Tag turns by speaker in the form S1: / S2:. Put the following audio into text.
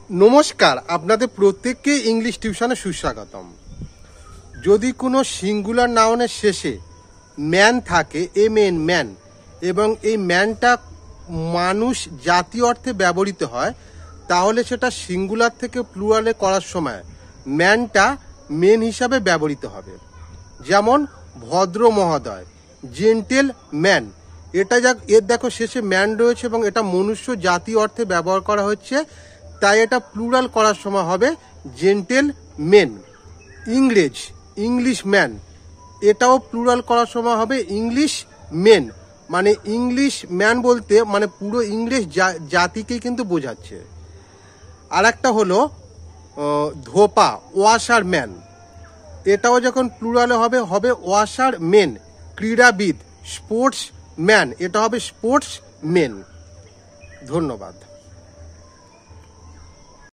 S1: নমস্কার, আপনাদের প্রত্যেককে ইংলিশ টিউশনে সুস্বাগতম। যদি কোনো সিঙ্গুলার নাউনের শেষে ম্যান থাকে, ম্যান, এবং এই ম্যানটা মানুষ জাতীয় অর্থে ব্যবহৃত হয়, তাহলে সেটা সিঙ্গুলার থেকে প্লুরালে করার সময় ম্যানটা মেন হিসাবে ব্যবহৃত হবে। যেমন ভদ্র মহোদয়, জেন্টেল ম্যান, এর দেখো শেষে ম্যান রয়েছে এবং এটা মনুষ্য জাতীয় অর্থে ব্যবহার করা হচ্ছে, তাই এটা প্লুরাল করার সময় হবে জেন্টেল মেন। ইংলিশ ম্যান, এটাও প্লুরাল করার সময় হবে ইংলিশ মেন। মানে ইংলিশ ম্যান বলতে মানে পুরো ইংলিশ জাতিকেই কিন্তু বোঝাচ্ছে। আর একটা হলো ধোপা, ওয়াশার ম্যান, এটাও যখন প্লুরালে হবে হবে ওয়াশার মেন। ক্রীড়াবিদ, স্পোর্টস ম্যান, এটা হবে স্পোর্টস মেন। ধন্যবাদ।